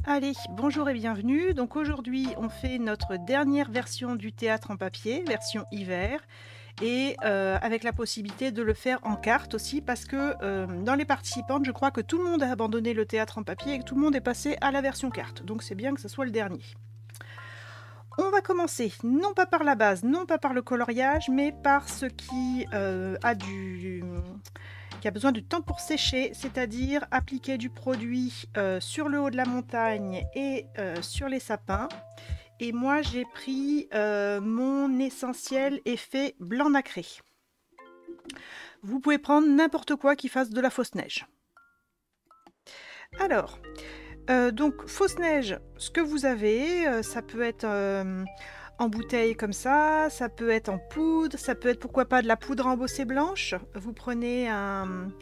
Allez, bonjour et bienvenue. Donc aujourd'hui, on fait notre dernière version du théâtre en papier, version hiver, et avec la possibilité de le faire en carte aussi, parce que dans les participantes, je crois que tout le monde a abandonné le théâtre en papier et que tout le monde est passé à la version carte. Donc c'est bien que ce soit le dernier. On va commencer, non pas par la base, non pas par le coloriage, mais par ce qui qui a besoin du temps pour sécher, c'est-à-dire appliquer du produit sur le haut de la montagne et sur les sapins. Et moi, j'ai pris mon essentiel effet blanc nacré. Vous pouvez prendre n'importe quoi qui fasse de la fausse neige. Alors, donc fausse neige, ce que vous avez, ça peut être en bouteille comme ça peut être en poudre, ça peut être pourquoi pas de la poudre embossée blanche. Vous prenez un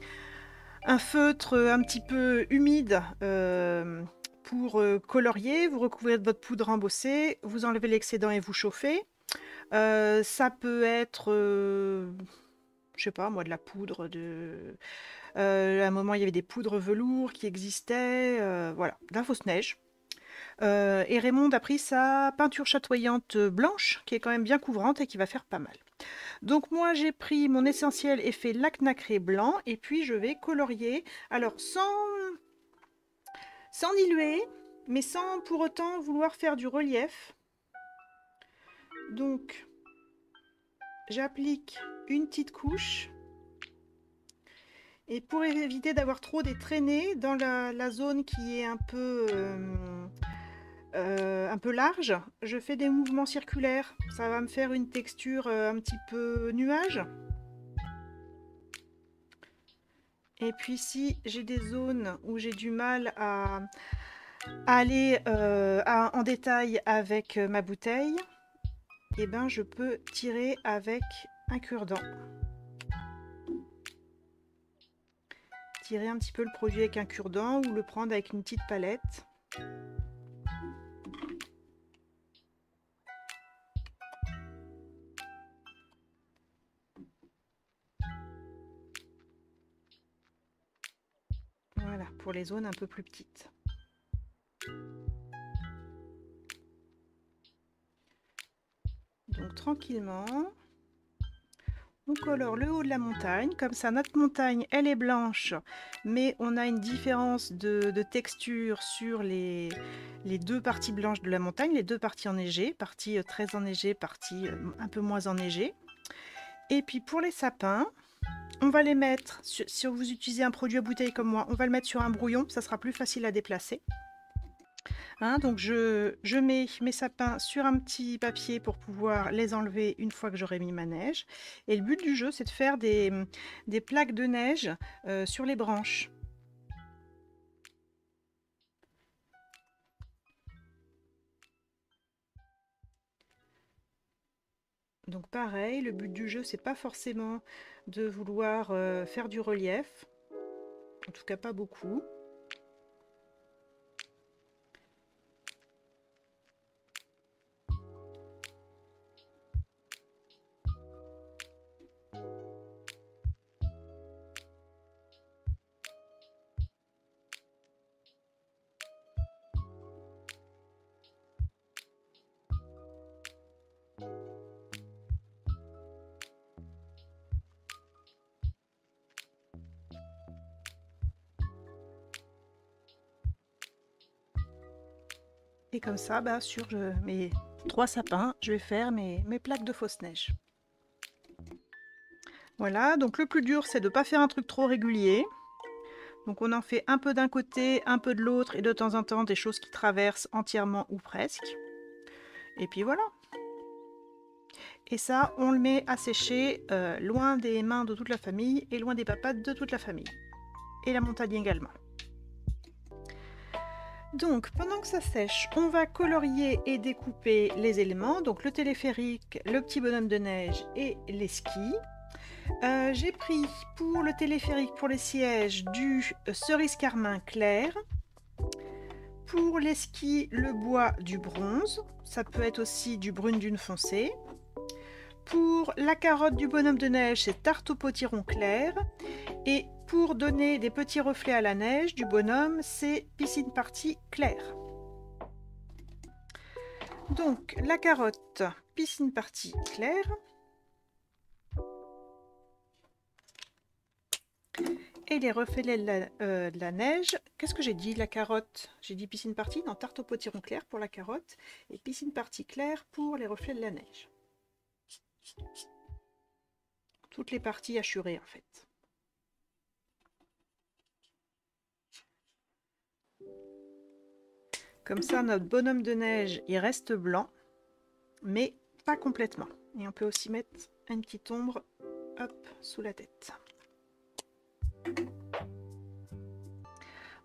feutre un petit peu humide pour colorier, vous recouvrez de votre poudre embossée, vous enlevez l'excédent et vous chauffez. Ça peut être, je sais pas moi, de la poudre de... à un moment, il y avait des poudres velours qui existaient, voilà, de la fausse neige. Et Raymond a pris sa peinture chatoyante blanche, qui est quand même bien couvrante et qui va faire pas mal. Donc moi, j'ai pris mon essentiel effet lac nacré blanc, et puis je vais colorier, alors sans diluer, mais sans pour autant vouloir faire du relief. Donc, j'applique une petite couche. Et pour éviter d'avoir trop des traînées dans la zone qui est un peu large, je fais des mouvements circulaires. Ça va me faire une texture un petit peu nuage. Et puis si j'ai des zones où j'ai du mal à aller en détail avec ma bouteille, et ben je peux tirer avec un cure-dent. Tirer un petit peu le produit avec un cure-dent ou le prendre avec une petite palette. Voilà, pour les zones un peu plus petites. Donc tranquillement, on colore le haut de la montagne. Comme ça, notre montagne, elle est blanche, mais on a une différence de texture sur les deux parties blanches de la montagne, les deux parties enneigées, partie très enneigée, partie un peu moins enneigée. Et puis pour les sapins, on va les mettre, si vous utilisez un produit à bouteille comme moi, on va le mettre sur un brouillon, ça sera plus facile à déplacer. Hein, donc je mets mes sapins sur un petit papier pour pouvoir les enlever une fois que j'aurai mis ma neige. Et le but du jeu, c'est de faire des plaques de neige sur les branches. Donc pareil, le but du jeu, c'est pas forcément de vouloir faire du relief. En tout cas, pas beaucoup. Et comme ça, bah, sur mes 3 sapins, je vais faire mes plaques de fausse neige. Voilà, donc le plus dur, c'est de ne pas faire un truc trop régulier. Donc on en fait un peu d'un côté, un peu de l'autre, et de temps en temps des choses qui traversent entièrement ou presque. Et puis voilà. Et ça, on le met à sécher loin des mains de toute la famille et loin des papates de toute la famille. Et la montagne également. Donc, pendant que ça sèche, on va colorier et découper les éléments. Donc, le téléphérique, le petit bonhomme de neige et les skis. J'ai pris pour le téléphérique, pour les sièges, du cerise carmin clair. Pour les skis, le bois du bronze. Ça peut être aussi du brune dune foncée. Pour la carotte du bonhomme de neige, c'est tarte au potiron clair. Et pour donner des petits reflets à la neige du bonhomme, c'est piscine party clair. Donc, la carotte, piscine partie claire. Et les reflets de la neige. Qu'est-ce que j'ai dit, la carotte? J'ai dit piscine partie, non, tarte au potiron clair pour la carotte. Et piscine partie claire pour les reflets de la neige. Toutes les parties hachurées, en fait. Comme ça, notre bonhomme de neige, il reste blanc, mais pas complètement. Et on peut aussi mettre une petite ombre, hop, sous la tête.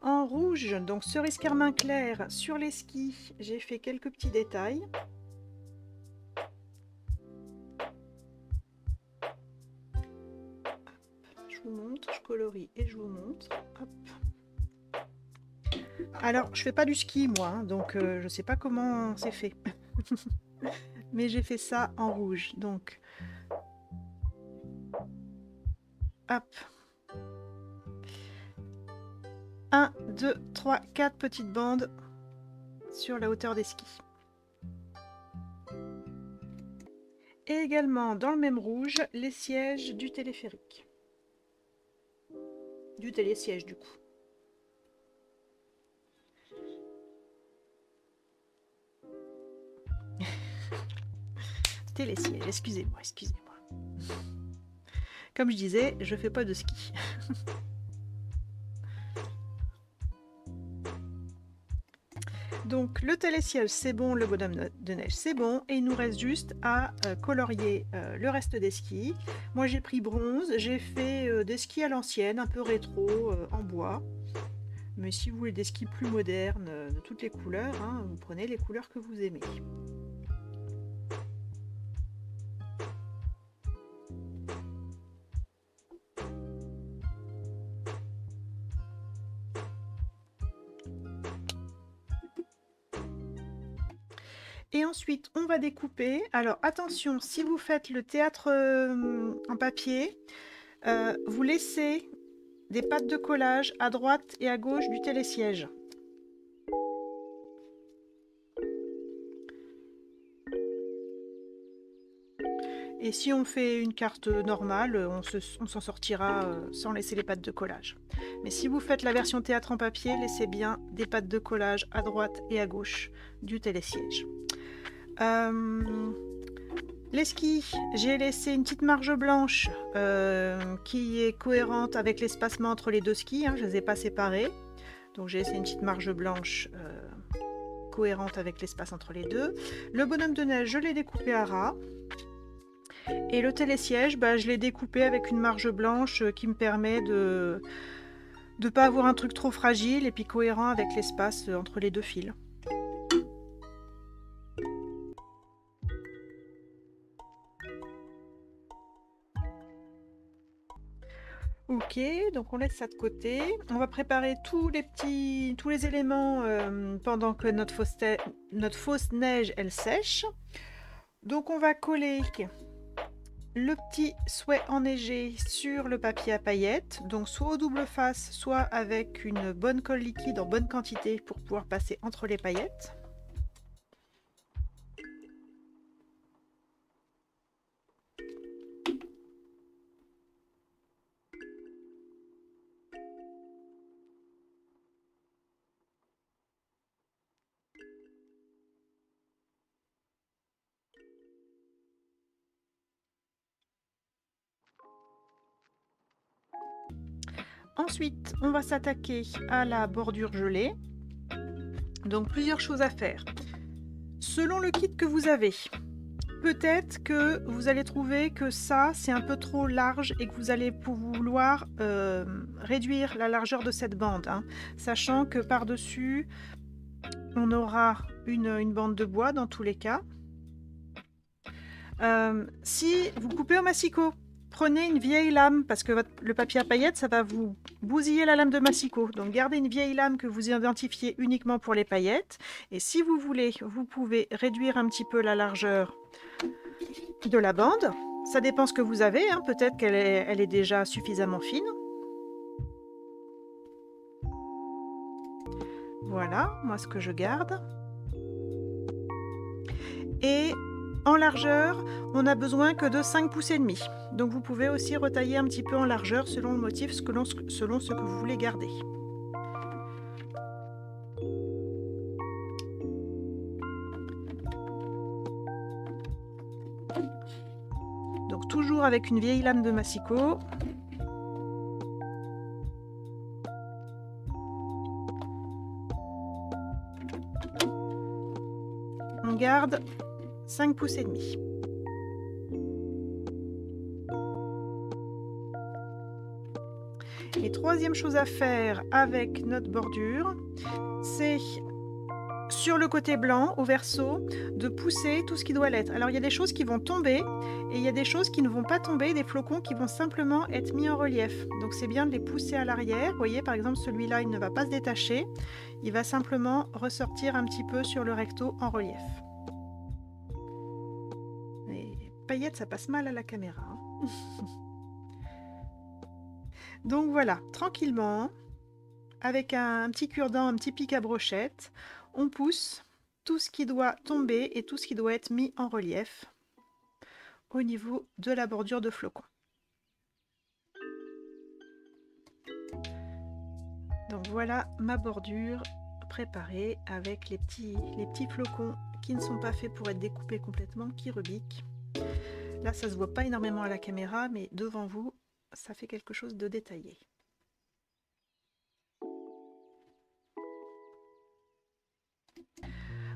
En rouge, donc cerise carmin clair sur les skis, j'ai fait quelques petits détails. Je vous montre, je colorie et je vous montre. Hop. Alors, je fais pas du ski moi, hein, donc je sais pas comment c'est fait. Mais j'ai fait ça en rouge, donc hop. 1, 2, 3, 4 petites bandes sur la hauteur des skis. Et également dans le même rouge, les sièges du téléphérique. Du télésiège du coup. Télésiège, excusez-moi, excusez-moi. Comme je disais, je fais pas de ski. Donc le télésiège c'est bon, le bonhomme de neige c'est bon, et il nous reste juste à colorier le reste des skis. Moi j'ai pris bronze, j'ai fait des skis à l'ancienne, un peu rétro, en bois. Mais si vous voulez des skis plus modernes, de toutes les couleurs, hein, vous prenez les couleurs que vous aimez. Et ensuite, on va découper. Alors attention, si vous faites le théâtre en papier, vous laissez des pattes de collage à droite et à gauche du télésiège. Et si on fait une carte normale, on s'en sortira sans laisser les pattes de collage. Mais si vous faites la version théâtre en papier, laissez bien des pattes de collage à droite et à gauche du télésiège. Les skis, j'ai laissé une petite marge blanche qui est cohérente avec l'espacement entre les deux skis, hein, je ne les ai pas séparés. Donc j'ai laissé une petite marge blanche cohérente avec l'espace entre les deux. Le bonhomme de neige, je l'ai découpé à ras. Et le télésiège, bah, je l'ai découpé avec une marge blanche qui me permet de ne pas avoir un truc trop fragile et puis cohérent avec l'espace entre les deux fils. Ok, donc on laisse ça de côté. On va préparer tous les éléments pendant que notre fausse neige elle sèche. Donc on va coller le petit souhait enneigé sur le papier à paillettes, donc soit au double face, soit avec une bonne colle liquide en bonne quantité pour pouvoir passer entre les paillettes. Ensuite, on va s'attaquer à la bordure gelée. Donc, plusieurs choses à faire. Selon le kit que vous avez, peut-être que vous allez trouver que ça, c'est un peu trop large et que vous allez vouloir réduire la largeur de cette bande. Hein, sachant que par-dessus, on aura une bande de bois dans tous les cas. Si vous coupez au massicot, prenez une vieille lame parce que le papier à paillettes, ça va vous bousiller la lame de massicot. Donc gardez une vieille lame que vous identifiez uniquement pour les paillettes. Et si vous voulez, vous pouvez réduire un petit peu la largeur de la bande. Ça dépend ce que vous avez. Hein. Peut-être qu'elle est déjà suffisamment fine. Voilà, moi ce que je garde. Et en largeur, on n'a besoin que de 5 pouces et demi. Donc vous pouvez aussi retailler un petit peu en largeur selon le motif, selon ce que vous voulez garder. Donc toujours avec une vieille lame de massicot. On garde 5 pouces et demi. Et troisième chose à faire avec notre bordure, c'est sur le côté blanc, au verso, de pousser tout ce qui doit l'être. Alors il y a des choses qui vont tomber et il y a des choses qui ne vont pas tomber, des flocons qui vont simplement être mis en relief. Donc c'est bien de les pousser à l'arrière. Vous voyez par exemple celui-là il ne va pas se détacher, il va simplement ressortir un petit peu sur le recto en relief. Les paillettes ça passe mal à la caméra. Hein. Donc voilà, tranquillement, avec un petit cure-dent, un petit pic à brochette, on pousse tout ce qui doit tomber et tout ce qui doit être mis en relief au niveau de la bordure de flocons. Donc voilà ma bordure préparée avec les petits flocons qui ne sont pas faits pour être découpés complètement, qui rebiquent. Là ça se voit pas énormément à la caméra, mais devant vous ça fait quelque chose de détaillé.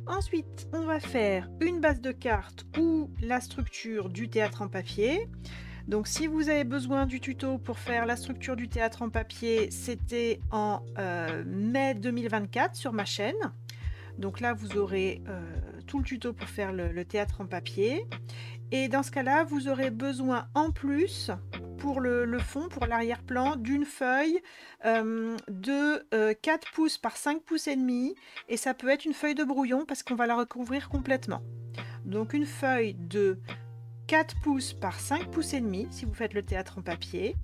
Ensuite, on va faire une base de carte ou la structure du théâtre en papier. Donc si vous avez besoin du tuto pour faire la structure du théâtre en papier, c'était en mai 2024 sur ma chaîne. Donc là, vous aurez tout le tuto pour faire le théâtre en papier. Et dans ce cas-là, vous aurez besoin en plus, pour le fond, pour l'arrière-plan, d'une feuille de 4 pouces par 5 pouces et demi. Et ça peut être une feuille de brouillon parce qu'on va la recouvrir complètement. Donc une feuille de 4 pouces par 5 pouces et demi, si vous faites le théâtre en papier.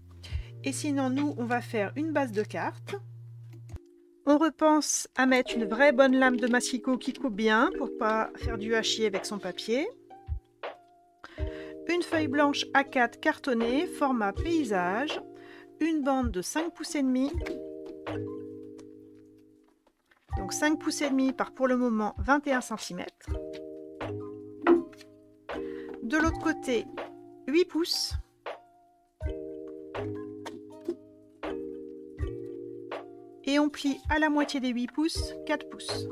Et sinon, nous, on va faire une base de carte. On repense à mettre une vraie bonne lame de massicot qui coupe bien pour ne pas faire du hachis avec son papier. Une feuille blanche A4 cartonnée, format paysage, une bande de 5 pouces et demi. Donc 5 pouces et demi par pour le moment 21 cm. De l'autre côté, 8 pouces. Et on plie à la moitié des 8 pouces, 4 pouces.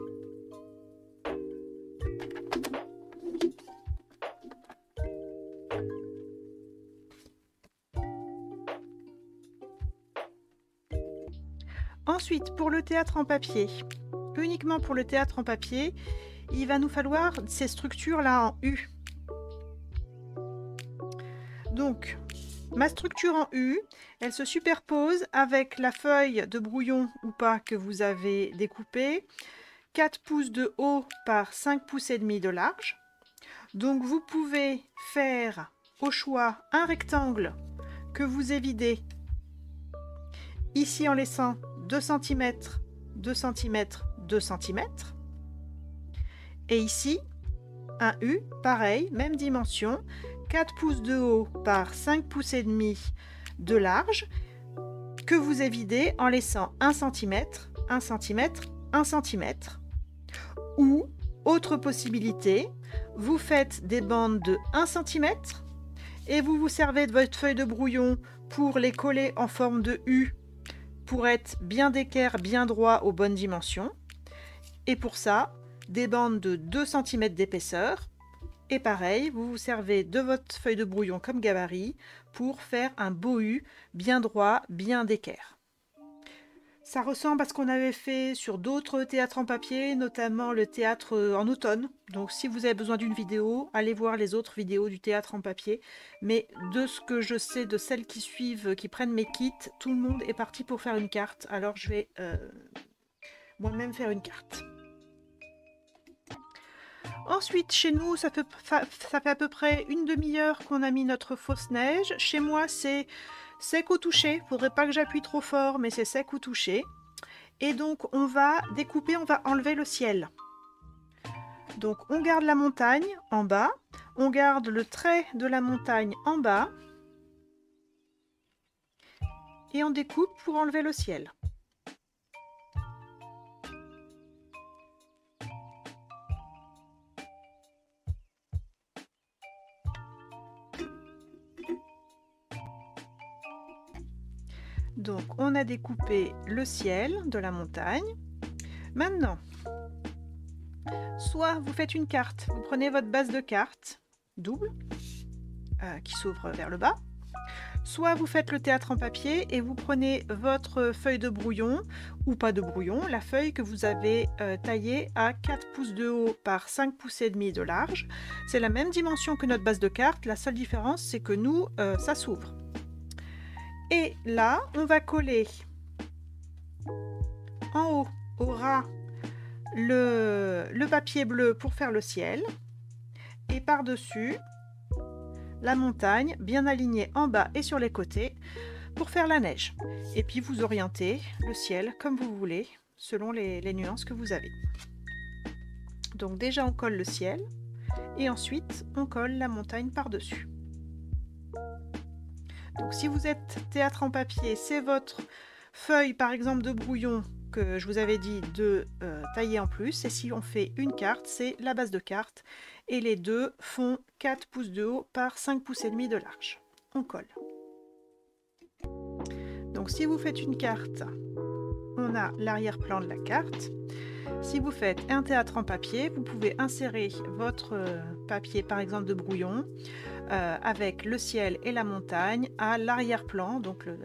Ensuite, pour le théâtre en papier, uniquement pour le théâtre en papier, il va nous falloir ces structures-là en U. Donc, ma structure en U, elle se superpose avec la feuille de brouillon ou pas que vous avez découpée, 4 pouces de haut par 5 pouces et demi de large. Donc, vous pouvez faire au choix un rectangle que vous évidez ici en laissant 2 cm, 2 cm, 2 cm. Et ici, un U, pareil, même dimension, 4 pouces de haut par 5 pouces et demi de large, que vous évidez en laissant 1 cm, 1 cm, 1 cm. Ou, autre possibilité, vous faites des bandes de 1 cm et vous vous servez de votre feuille de brouillon pour les coller en forme de U pour être bien d'équerre, bien droit aux bonnes dimensions. Et pour ça, des bandes de 2 cm d'épaisseur. Et pareil, vous vous servez de votre feuille de brouillon comme gabarit pour faire un beau U bien droit, bien d'équerre. Ça ressemble à ce qu'on avait fait sur d'autres théâtres en papier, notamment le théâtre en automne. Donc si vous avez besoin d'une vidéo, allez voir les autres vidéos du théâtre en papier. Mais de ce que je sais de celles qui suivent, qui prennent mes kits, tout le monde est parti pour faire une carte. Alors je vais moi-même faire une carte. Ensuite, chez nous, ça fait à peu près une demi-heure qu'on a mis notre fausse neige. Chez moi, c'est sec au toucher. Faudrait pas que j'appuie trop fort, mais c'est sec au toucher. Et donc, on va découper, on va enlever le ciel. Donc on garde la montagne en bas, on garde le trait de la montagne en bas et on découpe pour enlever le ciel. Donc on a découpé le ciel de la montagne. Maintenant, soit vous faites une carte, vous prenez votre base de carte double qui s'ouvre vers le bas, soit vous faites le théâtre en papier et vous prenez votre feuille de brouillon ou pas de brouillon, la feuille que vous avez taillée à 4 pouces de haut par 5 pouces et demi de large. C'est la même dimension que notre base de carte, la seule différence c'est que nous, ça s'ouvre. Et là, on va coller en haut au ras le papier bleu pour faire le ciel et par-dessus la montagne bien alignée en bas et sur les côtés pour faire la neige. Et puis vous orientez le ciel comme vous voulez selon les nuances que vous avez. Donc déjà on colle le ciel et ensuite on colle la montagne par-dessus. Donc si vous êtes théâtre en papier, c'est votre feuille par exemple de brouillon que je vous avais dit de tailler en plus. Et si on fait une carte, c'est la base de carte. Et les deux font 4 pouces de haut par 5 pouces et demi de large. On colle. Donc si vous faites une carte, on a l'arrière-plan de la carte. Si vous faites un théâtre en papier, vous pouvez insérer votre papier par exemple de brouillon avec le ciel et la montagne à l'arrière-plan, donc le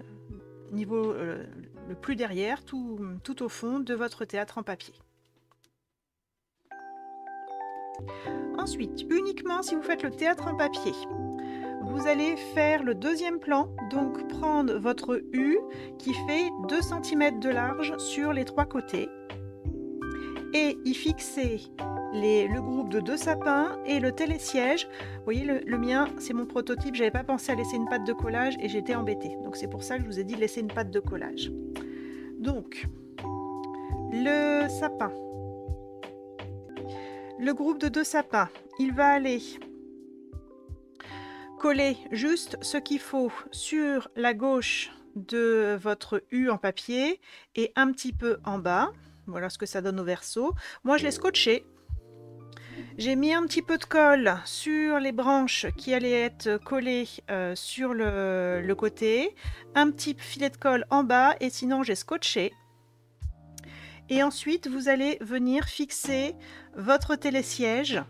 niveau le plus derrière, tout au fond de votre théâtre en papier. Ensuite, uniquement si vous faites le théâtre en papier, vous allez faire le deuxième plan, donc prendre votre U qui fait 2 cm de large sur les 3 côtés et y fixer le groupe de 2 sapins et le télésiège. Vous voyez, le mien, c'est mon prototype, j'avais pas pensé à laisser une patte de collage et j'étais embêtée. Donc c'est pour ça que je vous ai dit de laisser une patte de collage. Donc, le sapin, le groupe de 2 sapins, il va aller coller juste ce qu'il faut sur la gauche de votre U en papier et un petit peu en bas. Voilà ce que ça donne au verso. Moi, je l'ai scotché. J'ai mis un petit peu de colle sur les branches qui allaient être collées sur le côté. Un petit filet de colle en bas et sinon j'ai scotché. Et ensuite, vous allez venir fixer votre télésiège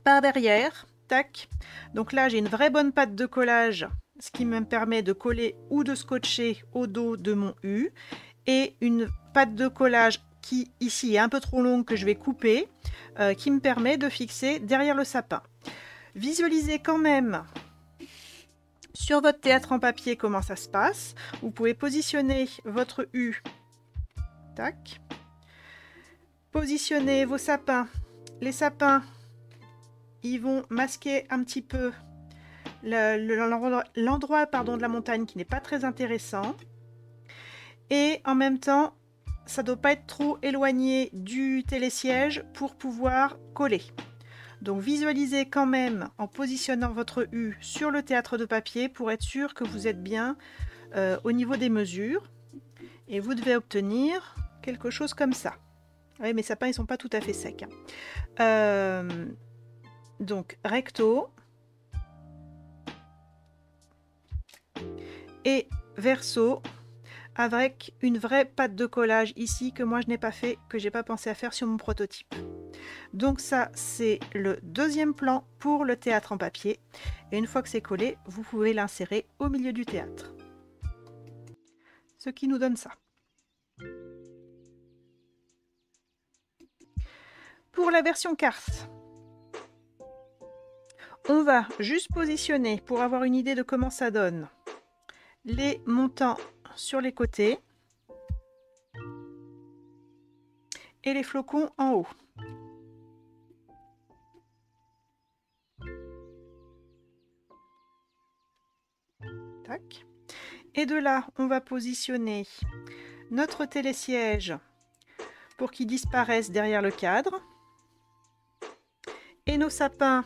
par derrière. Tac. Donc là, j'ai une vraie bonne patte de collage, ce qui me permet de coller ou de scotcher au dos de mon U. Et une patte de collage qui ici est un peu trop longue que je vais couper, qui me permet de fixer derrière le sapin. Visualisez quand même sur votre théâtre en papier comment ça se passe. Vous pouvez positionner votre U. Tac. Positionnez vos sapins. Les sapins, ils vont masquer un petit peu l'endroit de la montagne qui n'est pas très intéressant. Et en même temps, ça ne doit pas être trop éloigné du télésiège pour pouvoir coller. Donc visualisez quand même en positionnant votre U sur le théâtre de papier pour être sûr que vous êtes bien au niveau des mesures. Et vous devez obtenir quelque chose comme ça. Oui, mes sapins, ils ne sont pas tout à fait secs. Donc recto. Et verso. Avec une vraie patte de collage ici que moi je n'ai pas fait, que j'ai pas pensé à faire sur mon prototype. Donc ça, c'est le deuxième plan pour le théâtre en papier. Et une fois que c'est collé, vous pouvez l'insérer au milieu du théâtre. Ce qui nous donne ça. Pour la version carte, on va juste positionner, pour avoir une idée de comment ça donne, les montants sur les côtés et les flocons en haut. Tac. Et de là, on va positionner notre télésiège pour qu'il disparaisse derrière le cadre. panneau sapin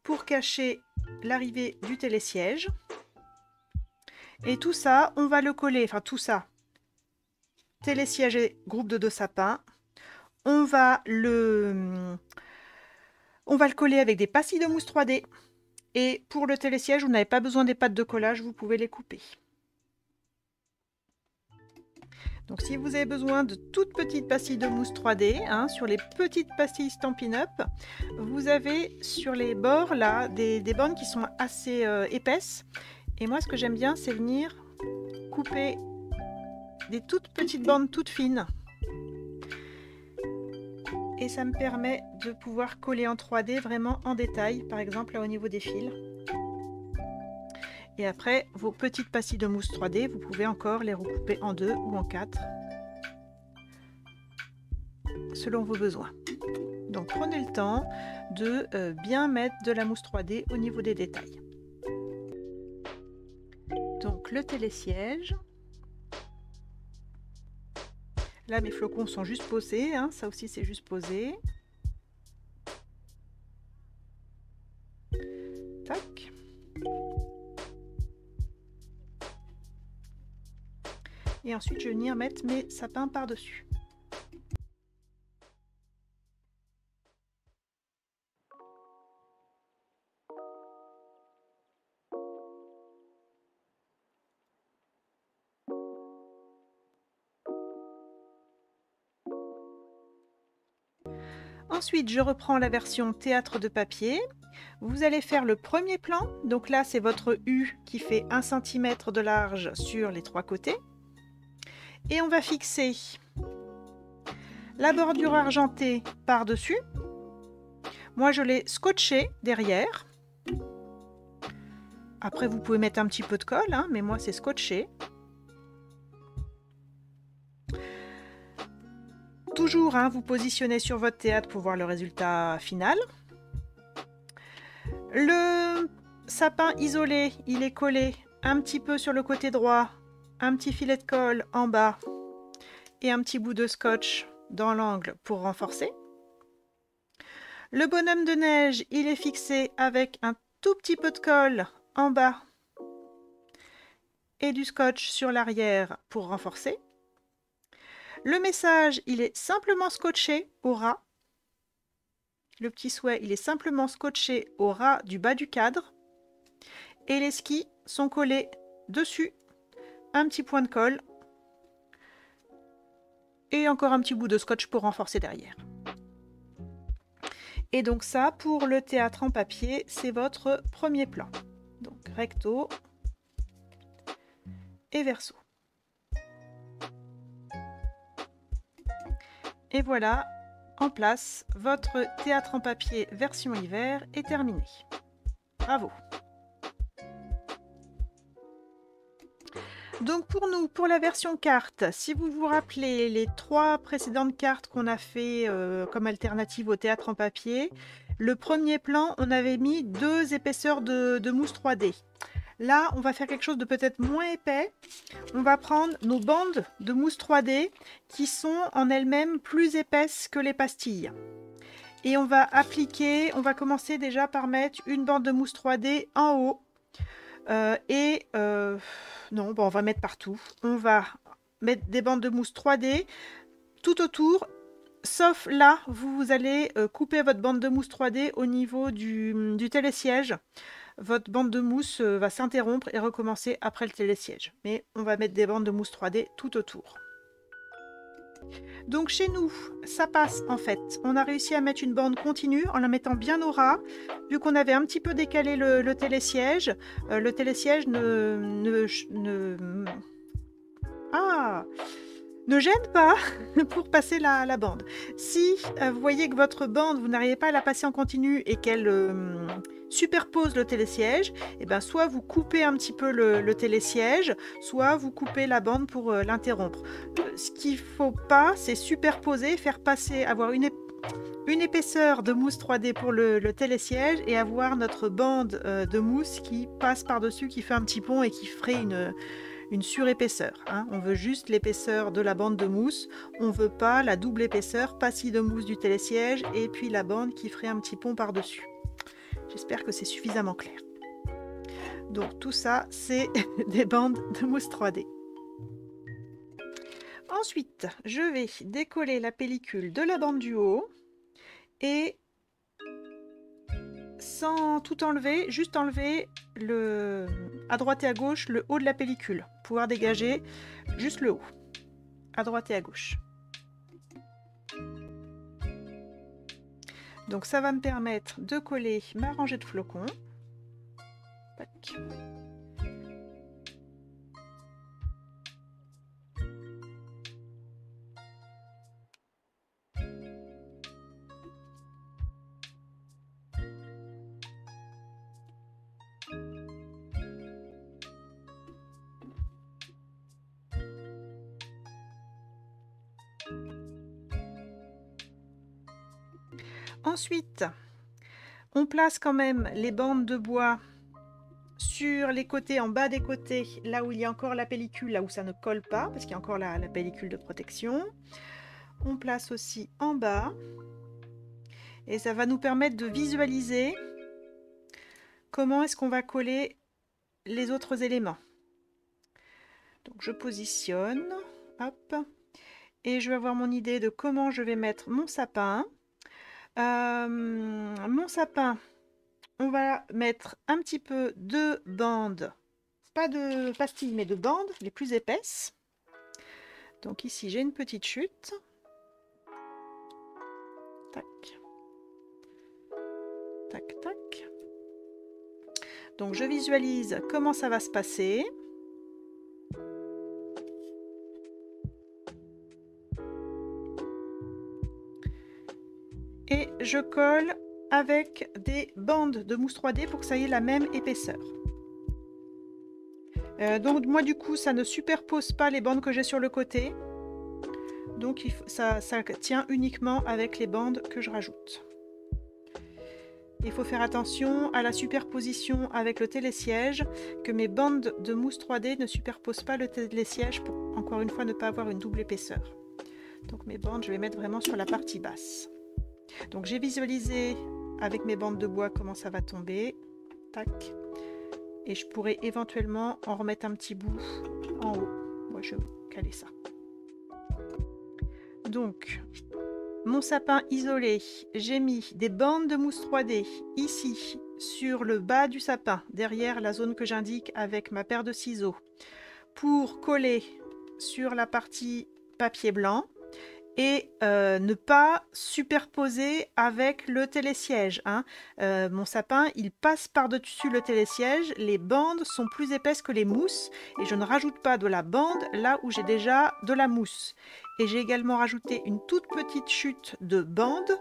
pour cacher l'arrivée du télésiège. Et tout ça, on va le coller, enfin tout ça, télésiège et groupe de 2 sapins. On va le coller avec des pastilles de mousse 3D. Et pour le télésiège, vous n'avez pas besoin des pattes de collage, vous pouvez les couper. Donc si vous avez besoin de toutes petites pastilles de mousse 3D, hein, sur les petites pastilles Stampin' Up, vous avez sur les bords là des bandes qui sont assez épaisses. Et moi ce que j'aime bien, c'est venir couper des toutes petites bandes toutes fines. Et ça me permet de pouvoir coller en 3D vraiment en détail, par exemple là au niveau des fils. Et après, vos petites pastilles de mousse 3D, vous pouvez encore les recouper en 2 ou en 4, selon vos besoins. Donc prenez le temps de bien mettre de la mousse 3D au niveau des détails. Donc le télésiège. Là, mes flocons sont juste posés, hein, ça aussi c'est juste posé. Tac. Et ensuite, je vais venir mettre mes sapins par-dessus. Ensuite, je reprends la version théâtre de papier. Vous allez faire le premier plan. Donc là, c'est votre U qui fait 1 cm de large sur les 3 côtés. Et on va fixer la bordure argentée par-dessus. Moi, je l'ai scotché derrière. Après, vous pouvez mettre un petit peu de colle, hein, mais moi, c'est scotché. Toujours, hein, vous positionnez sur votre théâtre pour voir le résultat final. Le sapin isolé, il est collé un petit peu sur le côté droit, un petit filet de colle en bas et un petit bout de scotch dans l'angle pour renforcer. Le bonhomme de neige, il est fixé avec un tout petit peu de colle en bas et du scotch sur l'arrière pour renforcer. Le message, il est simplement scotché au ras. Le petit souhait, il est simplement scotché au ras du bas du cadre. Et les skis sont collés dessus. Un petit point de colle. Et encore un petit bout de scotch pour renforcer derrière. Et donc ça, pour le théâtre en papier, c'est votre premier plan. Donc recto et verso. Et voilà, en place, votre théâtre en papier version hiver est terminé. Bravo! Donc pour nous, pour la version carte, si vous vous rappelez les 3 précédentes cartes qu'on a fait comme alternative au théâtre en papier, le premier plan, on avait mis 2 épaisseurs de mousse 3D. Là, on va faire quelque chose de peut-être moins épais. On va prendre nos bandes de mousse 3D qui sont en elles-mêmes plus épaisses que les pastilles. Et on va appliquer, on va commencer déjà par mettre une bande de mousse 3D en haut. Non, bon, on va mettre partout. On va mettre des bandes de mousse 3D tout autour. Sauf là, vous allez couper votre bande de mousse 3D au niveau du télésiège. Votre bande de mousse va s'interrompre et recommencer après le télésiège. Mais on va mettre des bandes de mousse 3D tout autour. Donc chez nous, ça passe en fait. On a réussi à mettre une bande continue en la mettant bien au ras. Vu qu'on avait un petit peu décalé le télésiège ne gêne pas pour passer la bande. Si vous voyez que votre bande, vous n'arrivez pas à la passer en continu et qu'elle superpose le télésiège, et ben soit vous coupez un petit peu le télésiège, soit vous coupez la bande pour l'interrompre. Ce qu'il ne faut pas, c'est superposer, faire passer, avoir une épaisseur de mousse 3D pour le télésiège et avoir notre bande de mousse qui passe par-dessus, qui fait un petit pont et qui ferait une surépaisseur, hein. On veut juste l'épaisseur de la bande de mousse, on ne veut pas la double épaisseur, passis de mousse du télésiège et puis la bande qui ferait un petit pont par-dessus. J'espère que c'est suffisamment clair. Donc tout ça, c'est des bandes de mousse 3D. Ensuite, je vais décoller la pellicule de la bande du haut et sans tout enlever, juste enlever à droite et à gauche le haut de la pellicule, pouvoir dégager juste le haut, à droite et à gauche. Donc ça va me permettre de coller ma rangée de flocons. Tac. Ensuite, on place quand même les bandes de bois sur les côtés, en bas des côtés, là où il y a encore la pellicule, là où ça ne colle pas, parce qu'il y a encore la pellicule de protection. On place aussi en bas. Et ça va nous permettre de visualiser comment est-ce qu'on va coller les autres éléments. Donc je positionne, hop, et je vais avoir mon idée de comment je vais mettre mon sapin. Mon sapin, on va mettre un petit peu de bandes, pas de pastilles, mais de bandes les plus épaisses. Donc ici, j'ai une petite chute. Tac. Tac, tac. Donc je visualise comment ça va se passer. Et je colle avec des bandes de mousse 3D pour que ça ait la même épaisseur. Donc moi du coup ça ne superpose pas les bandes que j'ai sur le côté. Donc ça tient uniquement avec les bandes que je rajoute. Il faut faire attention à la superposition avec le télésiège, que mes bandes de mousse 3D ne superposent pas le télésiège pour encore une fois ne pas avoir une double épaisseur. Donc mes bandes je vais mettre vraiment sur la partie basse. Donc j'ai visualisé avec mes bandes de bois comment ça va tomber. Tac. Et je pourrais éventuellement en remettre un petit bout en haut. Moi je vais caler ça. Donc mon sapin isolé, j'ai mis des bandes de mousse 3D ici sur le bas du sapin, derrière la zone que j'indique avec ma paire de ciseaux, pour coller sur la partie papier blanc et ne pas superposer avec le télésiège, hein. Mon sapin, il passe par-dessus le télésiège, les bandes sont plus épaisses que les mousses et je ne rajoute pas de la bande là où j'ai déjà de la mousse. Et j'ai également rajouté une toute petite chute de bande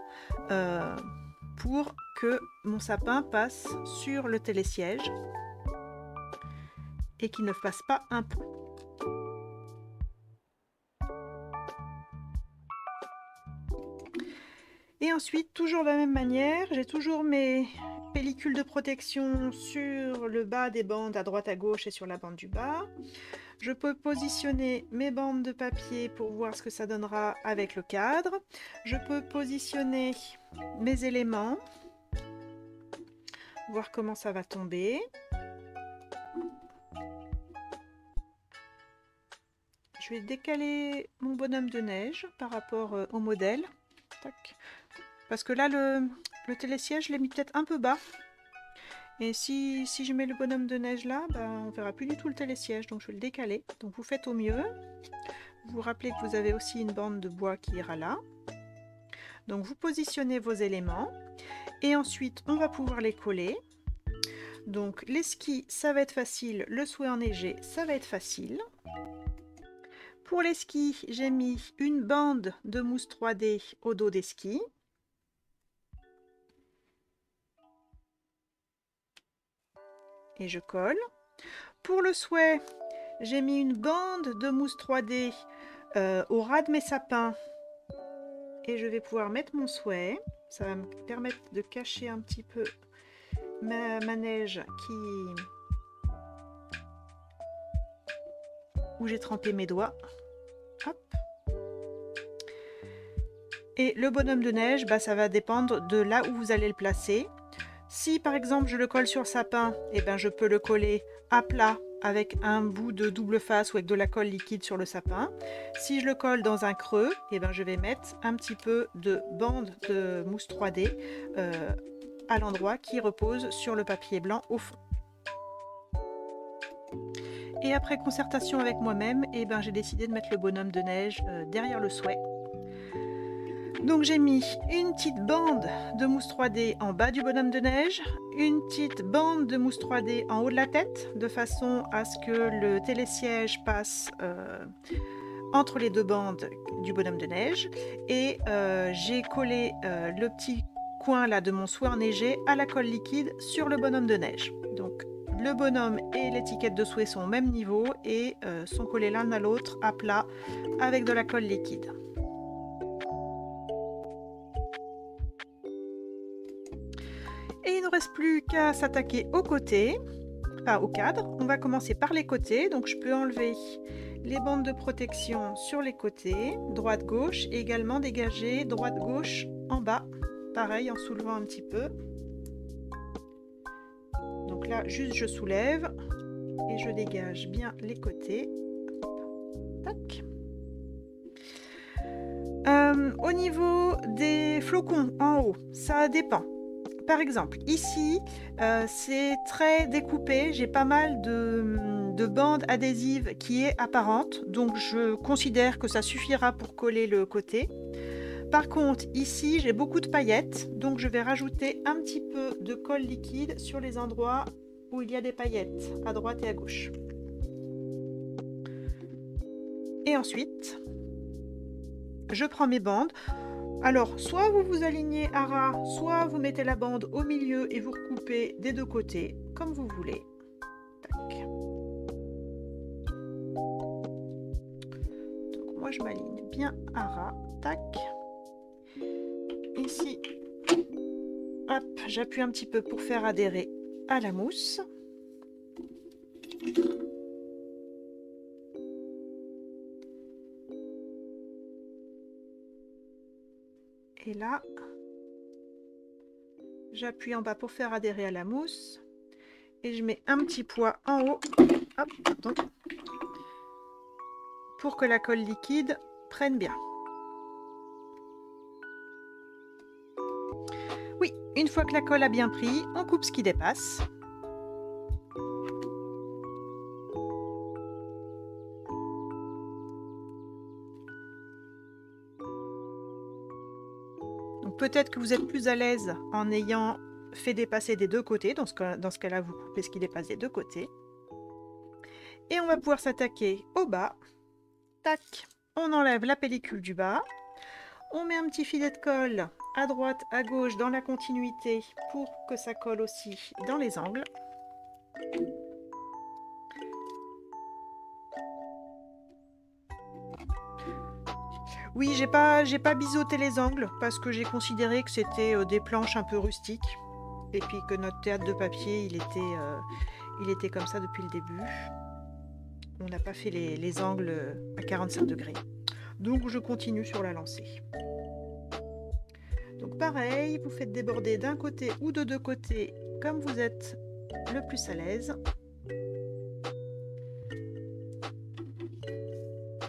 pour que mon sapin passe sur le télésiège et qu'il ne fasse pas un pont. Et ensuite, toujours de la même manière, j'ai toujours mes pellicules de protection sur le bas des bandes à droite à gauche et sur la bande du bas. Je peux positionner mes bandes de papier pour voir ce que ça donnera avec le cadre. Je peux positionner mes éléments, voir comment ça va tomber. Je vais décaler mon bonhomme de neige par rapport au modèle. Tac. Parce que là, le télésiège, je l'ai mis peut-être un peu bas. Et si je mets le bonhomme de neige là, on ne verra plus du tout le télésiège. Donc je vais le décaler. Donc vous faites au mieux. Vous vous rappelez que vous avez aussi une bande de bois qui ira là. Donc vous positionnez vos éléments. Et ensuite, on va pouvoir les coller. Donc les skis, ça va être facile. Le souhait enneigé, ça va être facile. Pour les skis, j'ai mis une bande de mousse 3D au dos des skis. Et je colle. Pour le souhait, j'ai mis une bande de mousse 3D au ras de mes sapins. Et je vais pouvoir mettre mon souhait. Ça va me permettre de cacher un petit peu ma neige où j'ai trempé mes doigts. Hop. Et le bonhomme de neige, bah, ça va dépendre de là où vous allez le placer. Si par exemple je le colle sur le sapin, eh ben, je peux le coller à plat avec un bout de double face ou avec de la colle liquide sur le sapin. Si je le colle dans un creux, eh ben, je vais mettre un petit peu de bande de mousse 3D à l'endroit qui repose sur le papier blanc au fond. Et après concertation avec moi-même, eh ben, j'ai décidé de mettre le bonhomme de neige derrière le souhait. Donc j'ai mis une petite bande de mousse 3D en bas du bonhomme de neige, une petite bande de mousse 3D en haut de la tête, de façon à ce que le télésiège passe entre les deux bandes du bonhomme de neige. Et j'ai collé le petit coin là de mon souhait enneigé à la colle liquide sur le bonhomme de neige. Donc le bonhomme et l'étiquette de souhait sont au même niveau et sont collés l'un à l'autre à plat avec de la colle liquide. Et il ne reste plus qu'à s'attaquer aux côtés, enfin au cadre. On va commencer par les côtés, donc je peux enlever les bandes de protection sur les côtés, droite-gauche, et également dégager droite-gauche en bas, pareil en soulevant un petit peu. Donc là, juste je soulève et je dégage bien les côtés. Tac. Au niveau des flocons en haut, ça dépend. Par exemple, ici, c'est très découpé. J'ai pas mal de bandes adhésives qui est apparente. Donc, je considère que ça suffira pour coller le côté. Par contre, ici, j'ai beaucoup de paillettes. Donc, je vais rajouter un petit peu de colle liquide sur les endroits où il y a des paillettes, à droite et à gauche. Et ensuite, je prends mes bandes. Alors, soit vous vous alignez à ras, soit vous mettez la bande au milieu et vous recoupez des deux côtés, comme vous voulez. Tac. Donc, moi, je m'aligne bien à ras. Tac. Ici, hop, j'appuie un petit peu pour faire adhérer à la mousse. Et là, j'appuie en bas pour faire adhérer à la mousse. Et je mets un petit poids en haut, hop, pardon, pour que la colle liquide prenne bien. Oui, une fois que la colle a bien pris, on coupe ce qui dépasse. Peut-être que vous êtes plus à l'aise en ayant fait dépasser des deux côtés. Dans ce cas-là, vous coupez ce qui dépasse des deux côtés. Et on va pouvoir s'attaquer au bas. Tac, on enlève la pellicule du bas. On met un petit filet de colle à droite, à gauche dans la continuité pour que ça colle aussi dans les angles. Oui, j'ai pas biseauté les angles parce que j'ai considéré que c'était des planches un peu rustiques et puis que notre théâtre de papier, il était comme ça depuis le début. On n'a pas fait les angles à 45 degrés. Donc je continue sur la lancée. Donc pareil, vous faites déborder d'un côté ou de deux côtés comme vous êtes le plus à l'aise.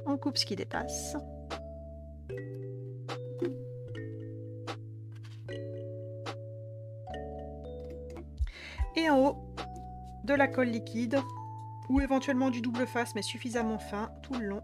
On coupe ce qui dépasse. Et en haut, de la colle liquide ou éventuellement du double face mais suffisamment fin tout le long.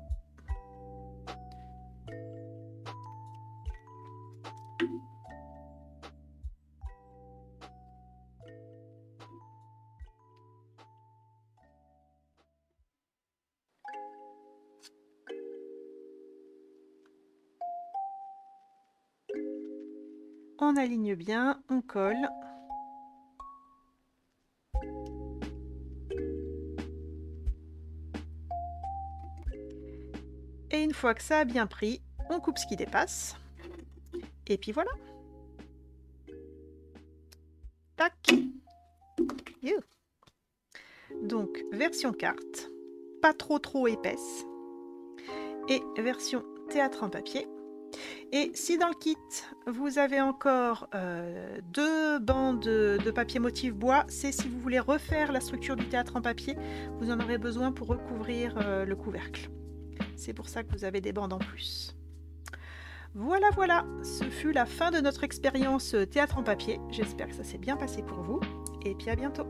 On aligne bien, on colle. Et une fois que ça a bien pris, on coupe ce qui dépasse. Et puis voilà. Tac. Donc, version carte. Pas trop épaisse. et version théâtre en papier. Et si dans le kit, vous avez encore 2 bandes de papier motif bois, c'est si vous voulez refaire la structure du théâtre en papier, vous en aurez besoin pour recouvrir le couvercle. C'est pour ça que vous avez des bandes en plus. Voilà, voilà, ce fut la fin de notre expérience théâtre en papier. J'espère que ça s'est bien passé pour vous. Et puis à bientôt.